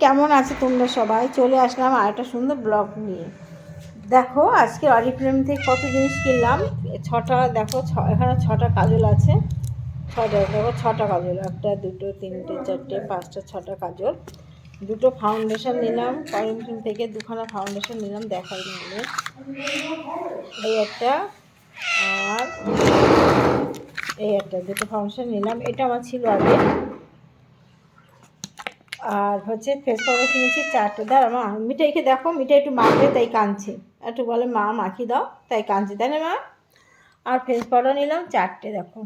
কেমন আছে তোমরা সবাই? চলে আসলাম আর একটা সুন্দর ব্লগ নিয়ে। দেখো আজকে অরিফ্লেম থেকে কত জিনিস কিনলাম। ছটা দেখো, এখানে ছটা কাজল আছে। ছটা দেখো, ছটা কাজল, একটা দুটো তিনটে চারটে পাঁচটা ছটা কাজল। দুটো ফাউন্ডেশন নিলাম অরিফ্লেম থেকে, দুখানা ফাউন্ডেশন নিলাম, দেখাই নিলে এই একটা আর এই একটা, দুটো ফাউন্ডেশন নিলাম। এটা আমার ছিল আগে। আর হচ্ছে ফেস পাউডার কিনেছি চারটে। আমার মিঠাইকে দেখো, মিঠাই একটু মাখবে তাই কাঁদছে, একটু বলে মা মাখি দাও তাই কাঁদছে, তাই না মা? আর ফেস পাউডার নিলাম চারটে। দেখো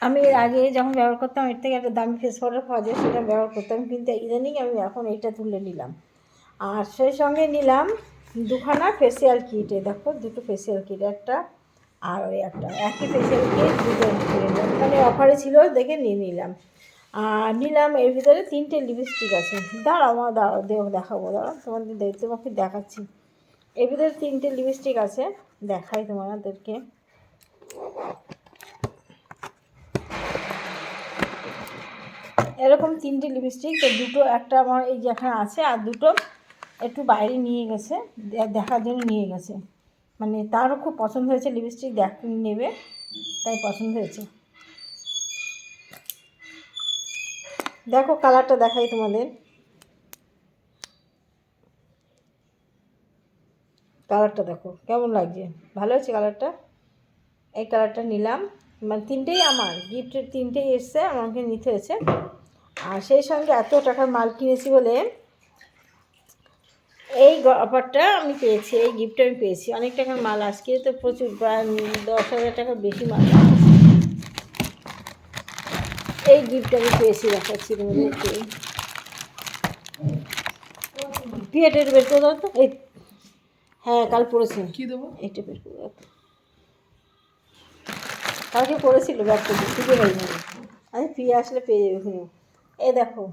আমি এর আগে যখন ব্যবহার করতাম এর থেকে একটা দামি ফেস পাউডার পাওয়া যায়, সেটা ব্যবহার করতাম, কিন্তু ইদানিং আমি এখন এইটা তুলে নিলাম। আর সেই সঙ্গে নিলাম দুখানা ফেসিয়াল কিট। দেখো দুটো ফেসিয়াল কিট, একটা আর ওই একটা, একই ফেসিয়াল কিট দুটো কিনে নিলাম, মানে অফারে ছিল দেখে নিয়ে নিলাম। আর নিলাম এর ভিতরে তিনটে লিপস্টিক আছে। দাঁড়াও মা, দাঁড়াও দেখাবো, দাঁড়াও তোমাকে দেখাচ্ছি। এর ভিতরে তিনটে লিপস্টিক আছে, দেখাই তোমাদেরকে। এরকম তিনটে লিপস্টিক, তো দুটো একটা আমার এই যেখানে আছে, আর দুটো একটু বাইরে নিয়ে গেছে, দেখার জন্য নিয়ে গেছে। মানে তারও খুব পছন্দ হয়েছে লিপস্টিক, নেবে তাই পছন্দ হয়েছে। দেখো কালারটা দেখাই তোমাদের, কালারটা দেখো কেমন লাগছে, ভালো হয়েছে কালারটা। এই কালারটা নিলাম, মানে তিনটেই আমার গিফটের, তিনটেই এসছে, আমাকে নিতে হয়েছে। আর সেই সঙ্গে এত টাকার মাল কিনেছি বলে এই অফারটা আমি পেয়েছি, এই গিফটটা আমি পেয়েছি। অনেক টাকার মাল, আজকে তো প্রচুর, প্রায় 10,000 টাকার বেশি মাল। এই গিফট আমি পেয়েছি, দেখাচ্ছি তোমাদেরকে। পিয়েটের বের করে দাও তো, এই হ্যাঁ কাল পড়েছে, কী দেবো এইটা বের করে দাও। কালকে পড়েছিল ব্যাগটা, খুঁজে পাইনি আমি, ফিরে আসলে পেয়ে যাবে। এই দেখো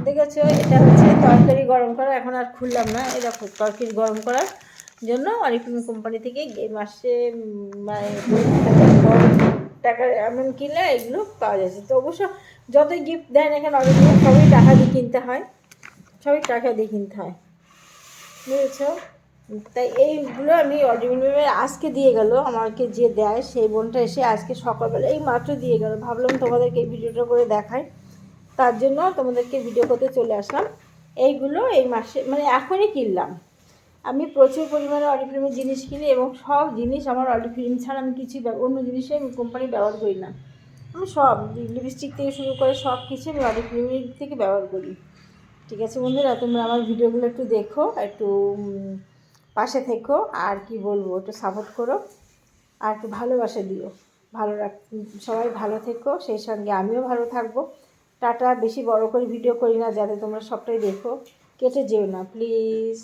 দেখেছো, এটা হচ্ছে তরকারি গরম করা, এখন আর খুললাম না। এই দেখো তরকারি গরম করার জন্য অরিফ্লেম কোম্পানি থেকে এই মাসে টাকা এমন কিনলে এগুলো পাওয়া যাচ্ছে। তো অবশ্য যতই গিফট দেয় না এখানে অরিফ্লেম, সবই টাকা দিয়ে কিনতে হয়, সবই টাকা দিয়ে কিনতে হয়, বুঝেছো? তাই এইগুলো আমি অরিফ্লেমের আজকে দিয়ে গেল, আমাকে যে দেয় সেই বোনটা এসে আজকে সকালবেলা এই মাত্র দিয়ে গেল। ভাবলাম তোমাদেরকে এই ভিডিওটা করে দেখাই, তার জন্য তোমাদেরকে ভিডিও করতে চলে আসলাম। এইগুলো এই মাসে মানে এখনই কিনলাম। আমি প্রচুর পরিমাণে অরিফ্লেমের জিনিস কিনি, এবং সব জিনিস আমার অরিফ্লেম ছাড়া আমি কিছুই অন্য জিনিসে আমি কোম্পানি ব্যবহার করি না। আমি সব লিপস্টিক থেকে শুরু করে সব কিছু আমি অরিফ্লেমের থেকে ব্যবহার করি। ঠিক আছে বন্ধুরা, তোমরা আমার ভিডিওগুলো একটু দেখো, একটু পাশে থেকো, আর কি বলবো, একটু সাপোর্ট করো, আর একটু ভালোবাসা দিও। সবাই ভালো থেকো, সেই সঙ্গে আমিও ভালো থাকবো। টাটা। বেশি বড় করে ভিডিও করি না, যাতে তোমরা সবটাই দেখো, কেটে যেও না প্লিজ।